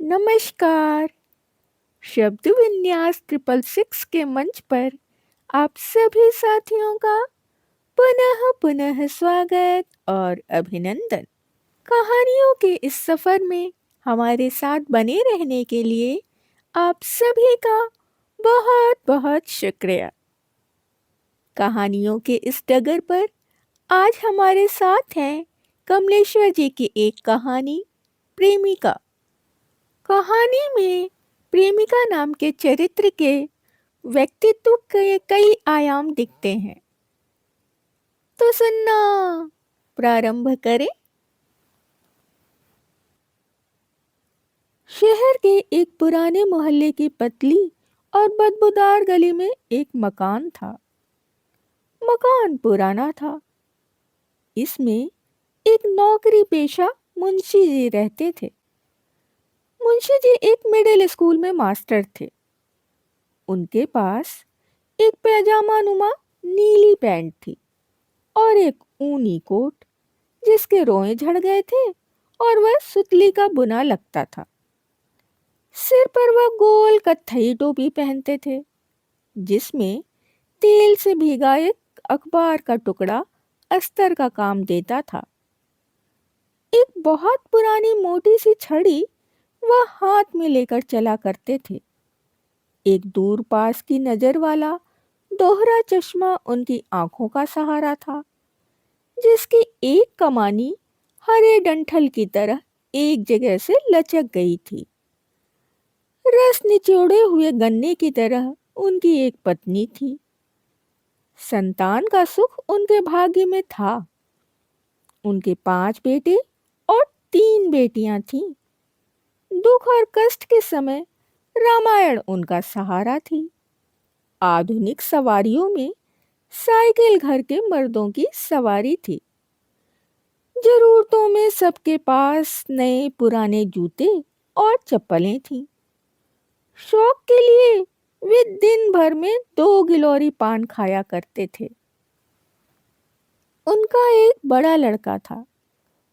नमस्कार। शब्द विन्यास 666 के मंच पर आप सभी साथियों का पुनः पुनः स्वागत और अभिनंदन। कहानियों के इस सफर में हमारे साथ बने रहने के लिए आप सभी का बहुत बहुत शुक्रिया। कहानियों के इस डगर पर आज हमारे साथ हैं कमलेश्वर जी की एक कहानी, प्रेमिका। कहानी में प्रेमिका नाम के चरित्र के व्यक्तित्व के कई आयाम दिखते हैं। तो सुनना प्रारंभ करें। शहर के एक पुराने मोहल्ले की पतली और बदबूदार गली में एक मकान था। मकान पुराना था। इसमें एक नौकरी पेशा मुंशी जी रहते थे। मुंशी जी एक मिडिल स्कूल में मास्टर थे। उनके पास एक पैजामा नुमा नीली पैंट थी और एक ऊनी कोट जिसके रोए झड़ गए थे और वह सुतली का बुना लगता था। सिर पर वह गोल कत्थई टोपी पहनते थे जिसमें तेल से भीगा एक अखबार का टुकड़ा अस्तर का काम देता था। एक बहुत पुरानी मोटी सी छड़ी वह हाथ में लेकर चला करते थे। एक दूर पास की नजर वाला दोहरा चश्मा उनकी आंखों का सहारा था जिसकी एक कमानी हरे डंठल की तरह एक जगह से लचक गई थी। रस निचोड़े हुए गन्ने की तरह उनकी एक पत्नी थी। संतान का सुख उनके भाग्य में था। उनके 5 बेटे और 3 बेटियां थीं। दुख और कष्ट के समय रामायण उनका सहारा थी। आधुनिक सवारियों में साइकिल घर के मर्दों की सवारी थी। जरूरतों में सबके पास नए पुराने जूते और चप्पलें थीं। शौक के लिए वे दिन भर में 2 गिलोरी पान खाया करते थे। उनका एक बड़ा लड़का था।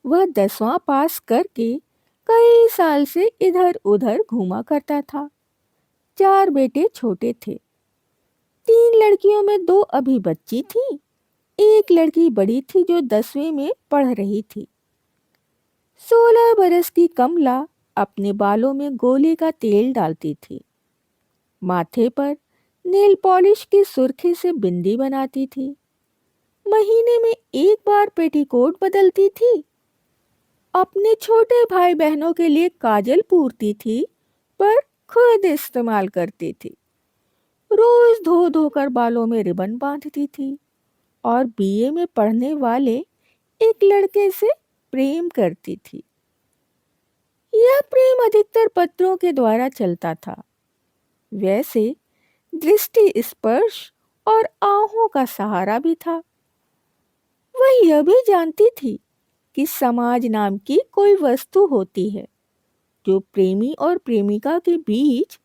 वह 10वां पास करके कई साल से इधर उधर घूमा करता था। 4 बेटे छोटे थे। 3 लड़कियों में 2 अभी बच्ची थीं। एक लड़की बड़ी थी जो 10वीं में पढ़ रही थी। 16 बरस की कमला अपने बालों में गोले का तेल डालती थी। माथे पर नेल पॉलिश की सुर्खी से बिंदी बनाती थी। महीने में एक बार पेटीकोट बदलती थी। अपने छोटे भाई बहनों के लिए काजल पूरती थी पर खुद इस्तेमाल करती थी। रोज धो धोकर बालों में रिबन बांधती थी और बीए में पढ़ने वाले एक लड़के से प्रेम करती थी। यह प्रेम अधिकतर पत्रों के द्वारा चलता था। वैसे दृष्टि स्पर्श और आहों का सहारा भी था। वह यह भी जानती थी कि समाज नाम की कोई वस्तु होती है जो प्रेमी और प्रेमिका के बीच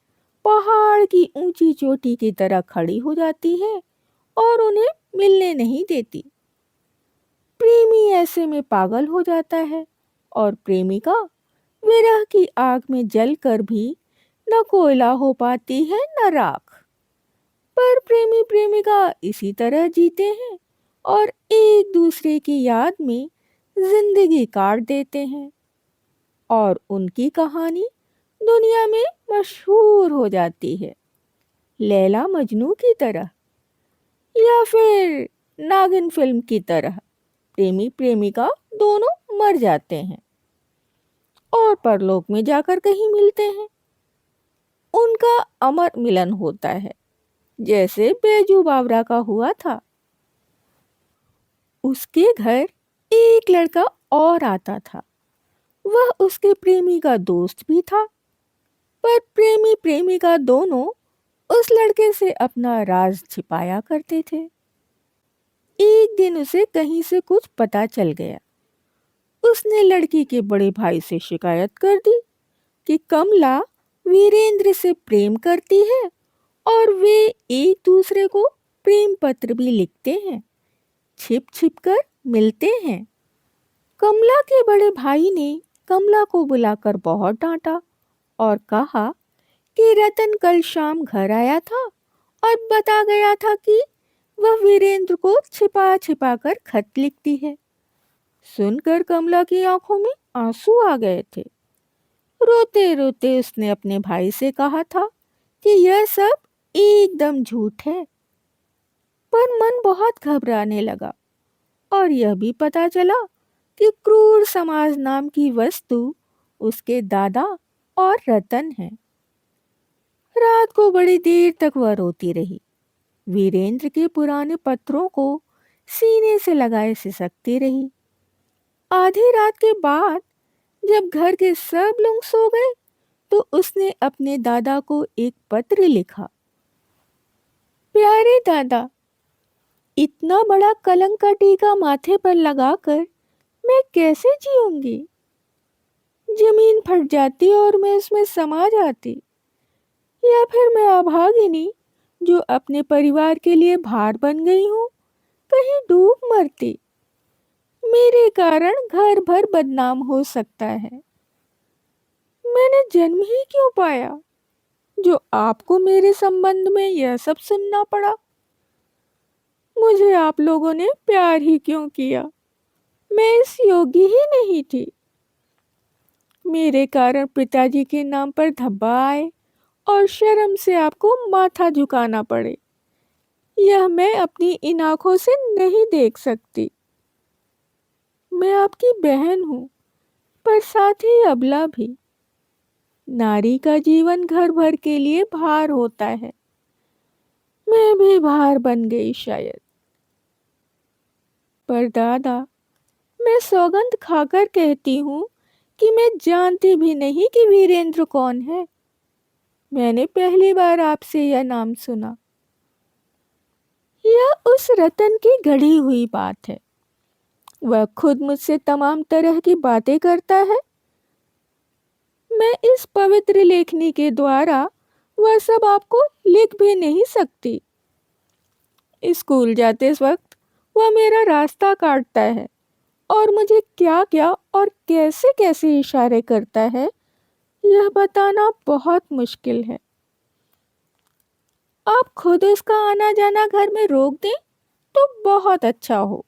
पहाड़ की ऊंची चोटी की तरह खड़ी हो जाती है और उन्हें मिलने नहीं देती। प्रेमी ऐसे में पागल हो जाता है और प्रेमिका विरह की आग में जलकर भी न कोयला हो पाती है न राख। पर प्रेमी प्रेमिका इसी तरह जीते हैं और एक दूसरे की याद में जिंदगी काट देते हैं और उनकी कहानी दुनिया में मशहूर हो जाती है, लैला मजनू की तरह या फिर नागिन फिल्म की तरह। प्रेमी प्रेमिका दोनों मर जाते हैं और परलोक में जाकर कहीं मिलते हैं। उनका अमर मिलन होता है जैसे बैजू बावरा का हुआ था। उसके घर एक लड़का और आता था। वह उसके प्रेमी का दोस्त भी था। पर प्रेमी प्रेमिका दोनों उस लड़के से अपना राज छिपाया करते थे। एक दिन उसे कहीं से कुछ पता चल गया। उसने लड़की के बड़े भाई से शिकायत कर दी कि कमला वीरेंद्र से प्रेम करती है और वे एक दूसरे को प्रेम पत्र भी लिखते हैं, छिप छिप कर मिलते हैं। कमला के बड़े भाई ने कमला को बुलाकर बहुत डांटा और कहा कि रतन कल शाम घर आया था और बता गया था कि वह वीरेंद्र को छिपा छिपा कर खत लिखती है। सुनकर कमला की आंखों में आंसू आ गए थे। रोते रोते उसने अपने भाई से कहा था कि यह सब एकदम झूठ है। पर मन बहुत घबराने लगा और यह भी पता चला कि क्रूर समाज नाम की वस्तु उसके दादा और रतन है। रात को बड़ी देर तक वह रोती रही। वीरेंद्र के पुराने पत्रों को सीने से लगाए सिसकती रही। आधी रात के बाद जब घर के सब लोग सो गए तो उसने अपने दादा को एक पत्र लिखा। प्यारे दादा, इतना बड़ा कलंक का टीका माथे पर लगाकर मैं कैसे जीऊंगी? जमीन फट जाती और मैं उसमें समा जाती, या फिर मैं अभागिनी जो अपने परिवार के लिए भार बन गई हूँ कहीं डूब मरती। मेरे कारण घर भर बदनाम हो सकता है। मैंने जन्म ही क्यों पाया जो आपको मेरे संबंध में यह सब सुनना पड़ा? मुझे आप लोगों ने प्यार ही क्यों किया? मैं इस योग्य ही नहीं थी। मेरे कारण पिताजी के नाम पर धब्बा आए और शर्म से आपको माथा झुकाना पड़े, यह मैं अपनी इन आंखों से नहीं देख सकती। मैं आपकी बहन हूँ, पर साथ ही अबला भी। नारी का जीवन घर भर के लिए भार होता है। मैं भी भार बन गई शायद। पर दादा, मैं सौगंध खाकर कहती हूँ कि मैं जानती भी नहीं कि वीरेंद्र कौन है। मैंने पहली बार आपसे यह नाम सुना। यह उस रतन की गढ़ी हुई बात है। वह खुद मुझसे तमाम तरह की बातें करता है। मैं इस पवित्र लेखनी के द्वारा वह सब आपको लिख भी नहीं सकती। स्कूल जाते वक्त वह मेरा रास्ता काटता है और मुझे क्या क्या और कैसे कैसे इशारे करता है यह बताना बहुत मुश्किल है। आप खुद उसका आना जाना घर में रोक दें तो बहुत अच्छा हो।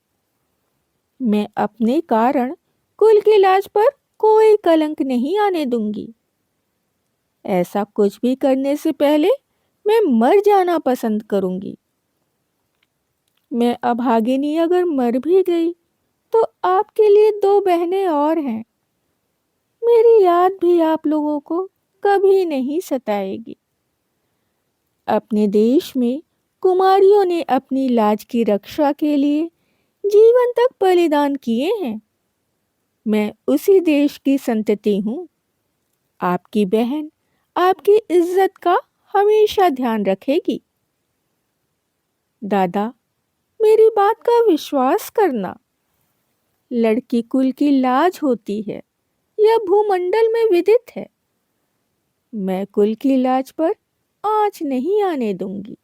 मैं अपने कारण कुल की लाज पर कोई कलंक नहीं आने दूंगी। ऐसा कुछ भी करने से पहले मैं मर जाना पसंद करूंगी। मैं अभागिनी अगर मर भी गई तो आपके लिए दो बहनें और हैं। मेरी याद भी आप लोगों को कभी नहीं सताएगी। अपने देश में कुमारियों ने अपनी लाज की रक्षा के लिए जीवन तक बलिदान किए हैं। मैं उसी देश की संतति हूँ। आपकी बहन आपकी इज्जत का हमेशा ध्यान रखेगी। दादा, मेरी बात का विश्वास करना। लड़की कुल की लाज होती है, यह भूमंडल में विदित है। मैं कुल की लाज पर आँच नहीं आने दूंगी।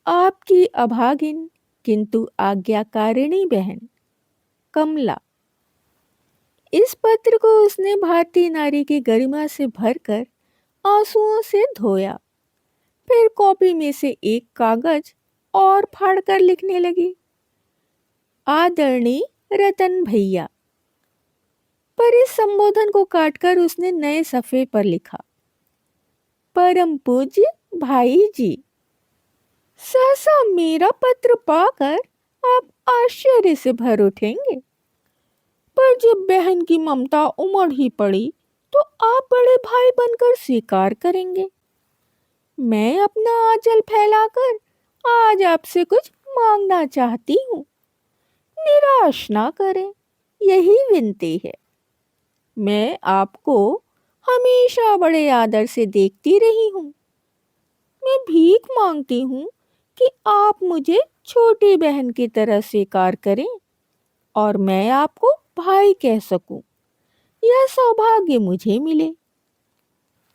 आपकी अभागिन किंतु आज्ञाकारिणी बहन, कमला। इस पत्र को उसने भारतीय नारी की गरिमा से भरकर आंसुओं से धोया। फिर कॉपी में से एक कागज और फाड़कर लिखने लगी। आदरणीय रतन भैया। पर इस संबोधन को काटकर उसने नए सफ़े पर लिखा, परम पूज्य भाई जी। सहसा मेरा पत्र पाकर आप आश्चर्य से भर उठेंगे, पर जब बहन की ममता उमड़ ही पड़ी तो आप बड़े भाई बनकर स्वीकार करेंगे। मैं अपना आंचल फैलाकर आज आपसे कुछ मांगना चाहती हूँ। निराश ना करें, यही विनती है। मैं आपको हमेशा बड़े आदर से देखती रही हूँ। मैं भीख मांगती हूँ कि आप मुझे छोटी बहन की तरह स्वीकार करें और मैं आपको भाई कह सकूं। यह सौभाग्य मुझे मिले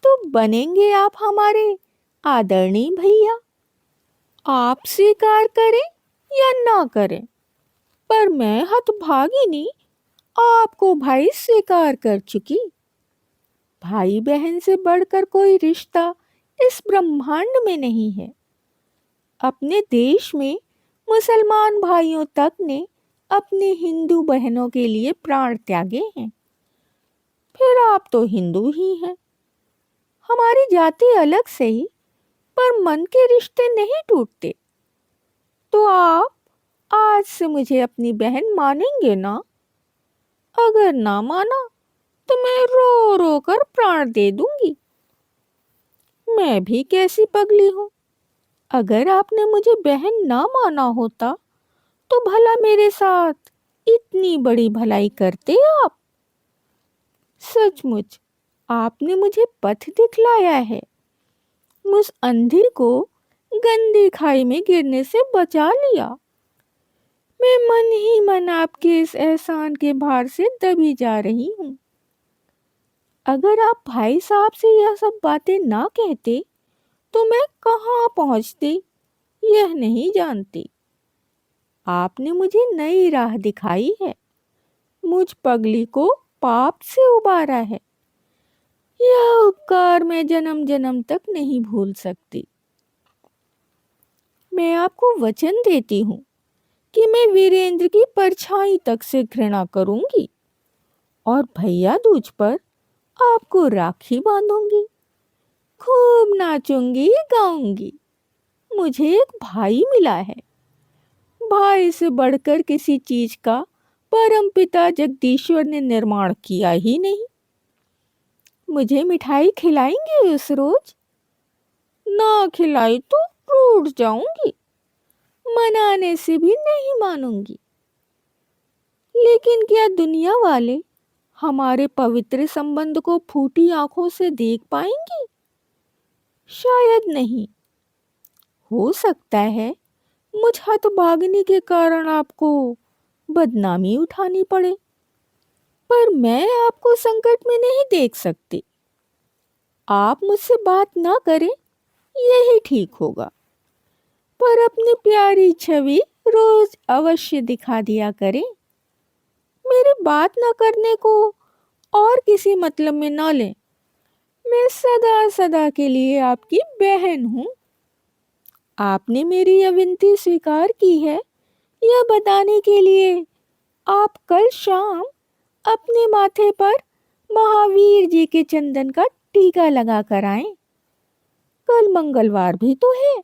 तो बनेंगे आप हमारे आदरणीय भैया। आप स्वीकार करें या ना करें, पर मैं हतभागिनी आपको भाई स्वीकार कर चुकी। भाई बहन से बढ़कर कोई रिश्ता इस ब्रह्मांड में नहीं है। अपने देश में मुसलमान भाइयों तक ने अपनी हिंदू बहनों के लिए प्राण त्यागे हैं। फिर आप तो हिंदू ही हैं। हमारी जाति अलग सही, पर मन के रिश्ते नहीं टूटते। तो आप आज से मुझे अपनी बहन मानेंगे ना? अगर ना माना तो मैं रो रो कर प्राण दे दूंगी। मैं भी कैसी पगली हूँ। अगर आपने मुझे बहन ना माना होता तो भला मेरे साथ इतनी बड़ी भलाई करते आप? सचमुच आपने मुझे पथ दिखलाया है। उस अंधी को गंदी खाई में गिरने से बचा लिया। मैं मन ही मन आपके इस एहसान के भार से दबी जा रही हूँ। अगर आप भाई साहब से यह सब बातें ना कहते तो मैं कहाँ पहुँचती यह नहीं जानती। आपने मुझे नई राह दिखाई है। मुझ पगली को पाप से उबारा है। यह उपकार मैं जन्म जन्म तक नहीं भूल सकती। मैं आपको वचन देती हूँ कि मैं वीरेंद्र की परछाई तक से घृणा करूंगी और भैया दूज पर आपको राखी बांधूंगी, खूब नाचूंगी गाऊंगी। मुझे एक भाई मिला है। भाई से बढ़कर किसी चीज का परमपिता जगदीश्वर ने निर्माण किया ही नहीं। मुझे मिठाई खिलाएंगे उस रोज? ना खिलाई तो रूठ जाऊंगी। मनाने से भी नहीं मानूंगी। लेकिन क्या दुनिया वाले हमारे पवित्र संबंध को फूटी आंखों से देख पाएंगे? शायद नहीं। हो सकता है मुझ हतभागिनी के कारण आपको बदनामी उठानी पड़े, पर मैं आपको संकट में नहीं देख सकती। आप मुझसे बात ना करें यही ठीक होगा, पर अपनी प्यारी छवि रोज अवश्य दिखा दिया करें। मेरी बात न करने को और किसी मतलब में ना लें। मैं सदा सदा के लिए आपकी बहन हूँ। आपने मेरी यह विनती स्वीकार की है यह बताने के लिए आप कल शाम अपने माथे पर महावीर जी के चंदन का टीका लगा कर आएं। कल मंगलवार भी तो है।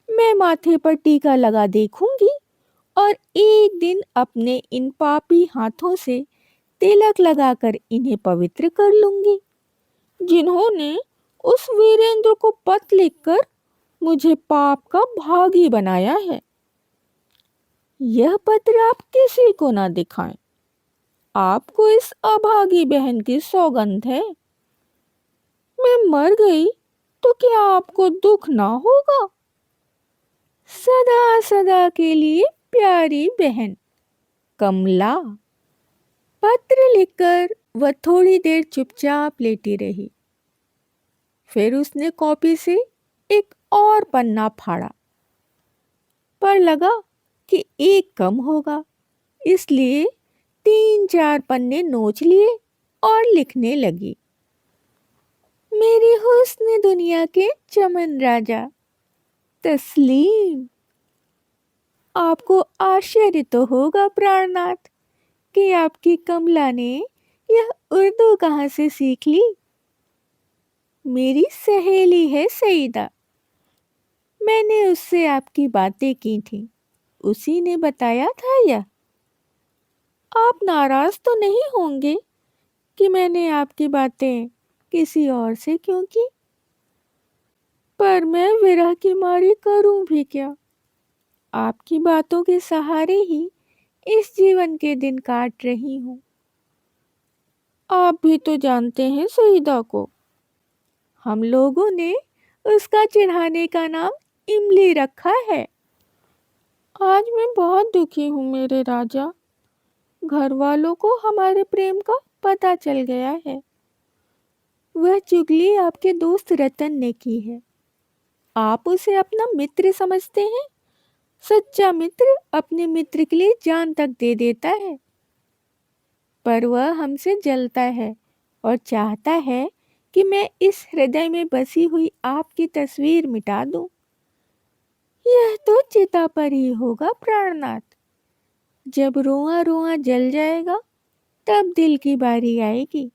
मैं माथे पर टीका लगा देखूंगी और एक दिन अपने इन पापी हाथों से तिलक लगाकर इन्हें पवित्र कर लूंगी, जिन्होंने उस वीरेंद्र को पत्र लिखकर मुझे पाप का भागी बनाया है। यह पत्र आप किसी को ना दिखाएं। आपको इस अभागी बहन की सौगंध है। मैं मर गई तो क्या आपको दुख ना होगा? सदा सदा के लिए प्यारी बहन, कमला। पत्र लिखकर वह थोड़ी देर चुपचाप लेटी रही। फिर उसने कॉपी से एक और पन्ना फाड़ा, पर लगा कि एक कम होगा, इसलिए 3-4 पन्ने नोच लिए और लिखने लगी। मेरी हुस्न दुनिया के चमन राजा तस्लीम। आपको आश्चर्य तो होगा प्राणनाथ कि आपकी कमला ने यह उर्दू कहाँ से सीख ली। मेरी सहेली है सईदा। मैंने उससे आपकी बातें की थी, उसी ने बताया था यह। आप नाराज तो नहीं होंगे कि मैंने आपकी बातें किसी और से क्यों की? पर मैं विरह की मारी करूं भी क्या? आपकी बातों के सहारे ही इस जीवन के दिन काट रही हूँ। आप भी तो जानते हैं सईदा को। हम लोगों ने उसका चिढ़ाने का नाम इमली रखा है। आज मैं बहुत दुखी हूँ मेरे राजा। घर वालों को हमारे प्रेम का पता चल गया है। वह चुगली आपके दोस्त रतन ने की है। आप उसे अपना मित्र समझते हैं। सच्चा मित्र अपने मित्र के लिए जान तक दे देता है, पर वह हमसे जलता है और चाहता है कि मैं इस हृदय में बसी हुई आपकी तस्वीर मिटा दूं? यह तो चिता पर ही होगा प्राणनाथ। जब रोआ रोआ जल जाएगा तब दिल की बारी आएगी।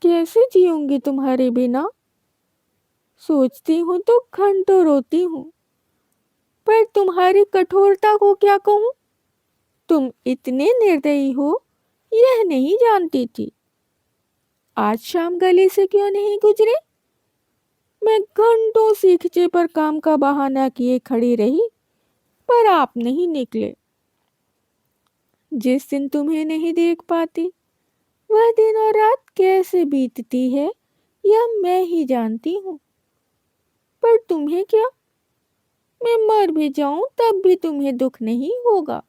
कैसे जीऊंगी तुम्हारे बिना? सोचती हूँ तो घंटों रोती हूँ, पर तुम्हारी कठोरता को क्या कहूँ। तुम इतने निर्दयी हो यह नहीं जानती थी। आज शाम गली से क्यों नहीं गुजरे? मैं घंटों सीखचे पर काम का बहाना किए खड़ी रही, पर आप नहीं निकले। जिस दिन तुम्हें नहीं देख पाती वह दिन और रात कैसे बीतती है यह मैं ही जानती हूँ। पर तुम्हें क्या, मैं मर भी जाऊं तब भी तुम्हें दुख नहीं होगा।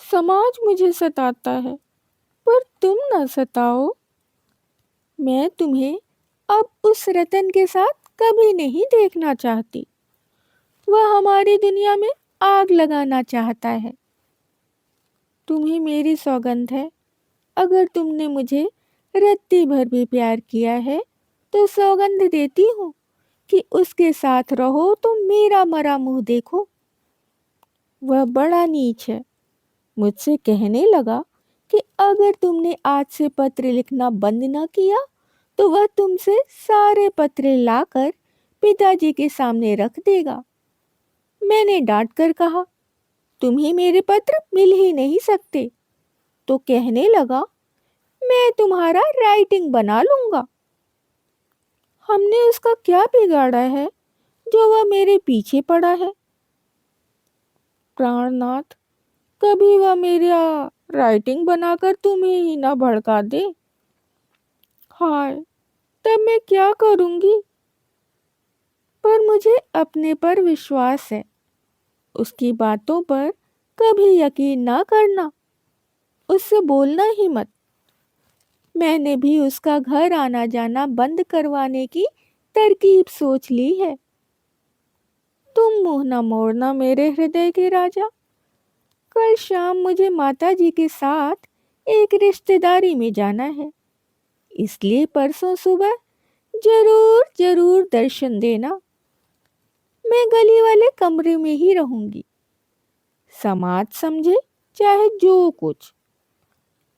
समाज मुझे सताता है पर तुम न सताओ। मैं तुम्हें अब उस रतन के साथ कभी नहीं देखना चाहती। वह हमारी दुनिया में आग लगाना चाहता है। तुम्हें मेरी सौगंध है, अगर तुमने मुझे रत्ती भर भी प्यार किया है तो सौगंध देती हूँ कि उसके साथ रहो तो मेरा मरा मुंह देखो। वह बड़ा नीच है। मुझसे कहने लगा कि अगर तुमने आज से पत्र लिखना बंद न किया तो वह तुमसे सारे पत्र लाकर पिताजी के सामने रख देगा। मैंने डांट कर कहा, तुम्हें मेरे पत्र मिल ही नहीं सकते। तो कहने लगा, मैं तुम्हारा राइटिंग बना लूंगा। हमने उसका क्या बिगाड़ा है जो वह मेरे पीछे पड़ा है? प्राणनाथ, कभी वह मेरा राइटिंग बनाकर तुम्हें ही ना भड़का दे। हाय, तब मैं क्या करूंगी? पर मुझे अपने पर विश्वास है। उसकी बातों पर कभी यकीन ना करना। उससे बोलना ही मत। मैंने भी उसका घर आना जाना बंद करवाने की तरकीब सोच ली है। तुम मुंह न मोड़ना मेरे हृदय के राजा। कल शाम मुझे माताजी के साथ एक रिश्तेदारी में जाना है, इसलिए परसों सुबह जरूर जरूर दर्शन देना। मैं गली वाले कमरे में ही रहूंगी। समाज समझे चाहे जो कुछ,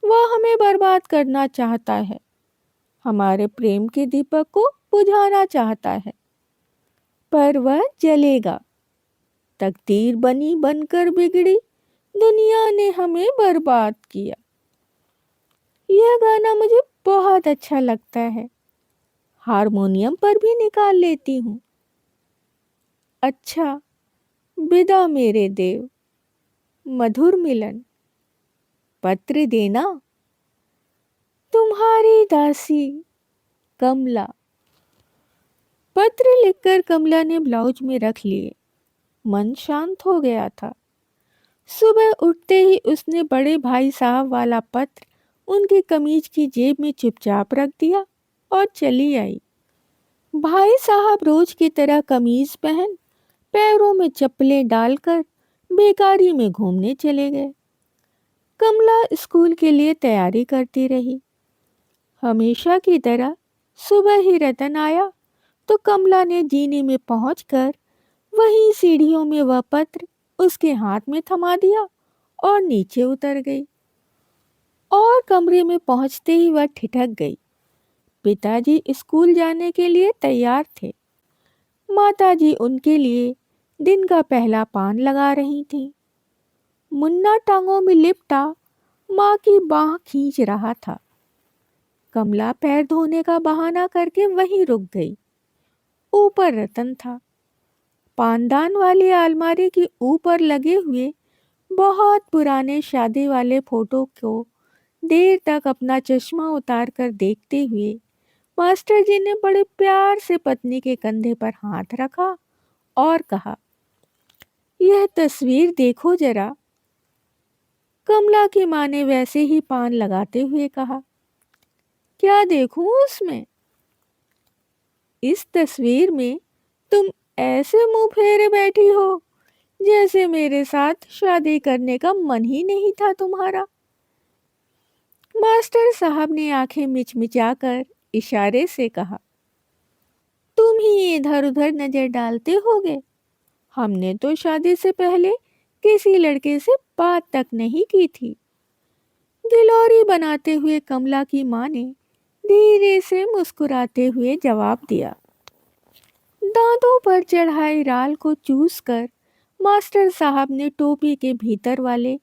वह हमें बर्बाद करना चाहता है। हमारे प्रेम के दीपक को बुझाना चाहता है, पर वह जलेगा। तकदीर बनी बनकर बिगड़ी, दुनिया ने हमें बर्बाद किया। यह गाना मुझे बहुत अच्छा लगता है। हारमोनियम पर भी निकाल लेती हूँ। अच्छा, विदा मेरे देव। मधुर मिलन। पत्र देना। तुम्हारी दासी कमला। पत्र लिखकर कमला ने ब्लाउज में रख लिए। मन शांत हो गया था। सुबह उठते ही उसने बड़े भाई साहब वाला पत्र उनकी कमीज की जेब में चुपचाप रख दिया और चली आई। भाई साहब रोज की तरह कमीज पहन पैरों में चप्पलें डालकर बेकारी में घूमने चले गए। कमला स्कूल के लिए तैयारी करती रही। हमेशा की तरह सुबह ही रतन आया तो कमला ने जीने में पहुंचकर वहीं सीढ़ियों में वह पत्र उसके हाथ में थमा दिया और नीचे उतर गई। और कमरे में पहुंचते ही वह ठिठक गई। पिताजी स्कूल जाने के लिए तैयार थे। माताजी उनके लिए दिन का पहला पान लगा रही थीं। मुन्ना टांगों में लिपटा माँ की बाह खींच रहा था। कमला पैर धोने का बहाना करके वहीं रुक गई। ऊपर रतन था। पानदान वाली अलमारी के ऊपर लगे हुए बहुत पुराने शादी वाले फोटो को देर तक अपना चश्मा उतार कर देखते हुए मास्टर जी ने बड़े प्यार से पत्नी के कंधे पर हाथ रखा और कहा, यह तस्वीर देखो जरा। कमला की माँ ने वैसे ही पान लगाते हुए कहा, क्या देखूं उसमें? इस तस्वीर में तुम ऐसे मुंह फेरे बैठी हो जैसे मेरे साथ शादी करने का मन ही नहीं था तुम्हारा। मास्टर साहब ने आंखें मिचमिचाकर इशारे से कहा, तुम ही इधर उधर नजर डालते होगे। हमने तो शादी से पहले किसी लड़के से बात तक नहीं की थी। गिलोरी बनाते हुए कमला की माँ ने धीरे से मुस्कुराते हुए जवाब दिया। दांतों पर चढ़ाई राल को चूस कर मास्टर साहब ने टोपी के भीतर वाले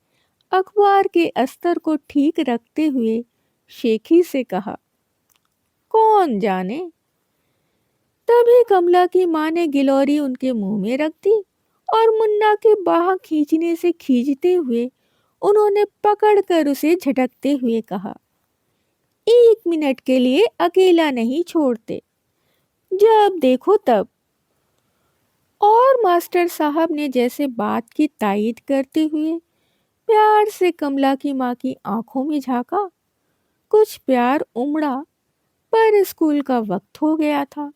अखबार के अस्तर को ठीक रखते हुए शेखी से कहा, कौन जाने। तभी कमला की माँ ने गिलोरी उनके मुंह में रख दी और मुन्ना के बाह खींचने से खींचते हुए उन्होंने पकड़कर उसे झटकते हुए कहा, 1 मिनट के लिए अकेला नहीं छोड़ते, जब देखो तब। और मास्टर साहब ने जैसे बात की तायीद करते हुए प्यार से कमला की माँ की आंखों में झांका। कुछ प्यार उमड़ा, पर स्कूल का वक्त हो गया था।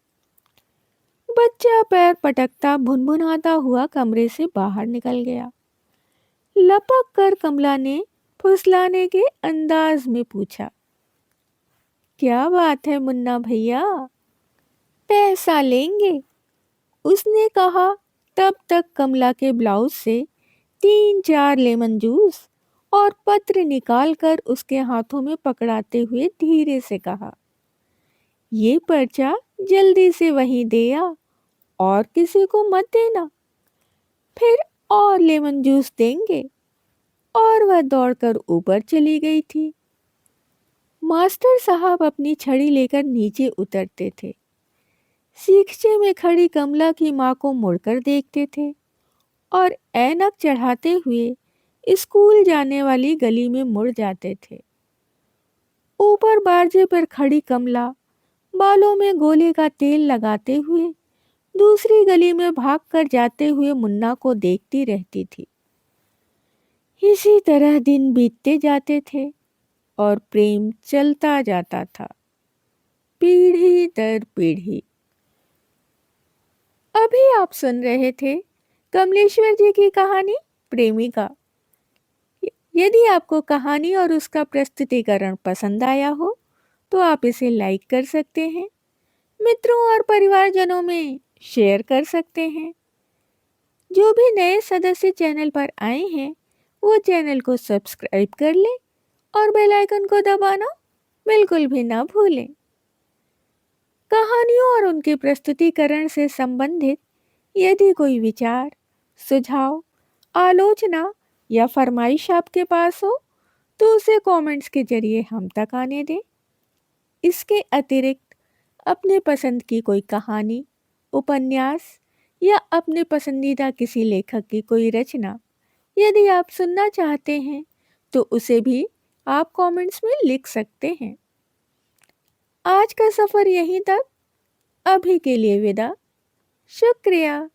बच्चा पैर पटकता भुनभुनाता हुआ कमरे से बाहर निकल गया। लपक कर कमला ने फुसलाने के अंदाज में पूछा, क्या बात है मुन्ना भैया, पैसा लेंगे? उसने कहा। तब तक कमला के ब्लाउज से 3-4 लेमन जूस और पत्र निकालकर उसके हाथों में पकड़ाते हुए धीरे से कहा, ये पर्चा जल्दी से वहीं दे आ और किसी को मत देना, फिर और लेमन जूस देंगे। और वह दौड़कर ऊपर चली गई थी। मास्टर साहब अपनी छड़ी लेकर नीचे उतरते थे। सीखचे में खड़ी कमला की माँ को मुड़कर देखते थे और ऐनक चढ़ाते हुए स्कूल जाने वाली गली में मुड़ जाते थे। ऊपर बारजे पर खड़ी कमला बालों में गोले का तेल लगाते हुए दूसरी गली में भागकर जाते हुए मुन्ना को देखती रहती थी। इसी तरह दिन बीतते जाते थे और प्रेम चलता जाता था, पीढ़ी दर पीढ़ी। अभी आप सुन रहे थे कमलेश्वर जी की कहानी प्रेमिका। यदि आपको कहानी और उसका प्रस्तुतिकरण पसंद आया हो तो आप इसे लाइक कर सकते हैं, मित्रों और परिवारजनों में शेयर कर सकते हैं। जो भी नए सदस्य चैनल पर आए हैं वो चैनल को सब्सक्राइब कर लें और बेल आइकन को दबाना बिल्कुल भी ना भूलें। कहानियों और उनके प्रस्तुतिकरण से संबंधित यदि कोई विचार, सुझाव, आलोचना या फरमाइश आपके पास हो तो उसे कमेंट्स के जरिए हम तक आने दें। इसके अतिरिक्त अपने पसंद की कोई कहानी, उपन्यास या अपने पसंदीदा किसी लेखक की कोई रचना यदि आप सुनना चाहते हैं तो उसे भी आप कमेंट्स में लिख सकते हैं। आज का सफ़र यहीं तक। अभी के लिए विदा। शुक्रिया।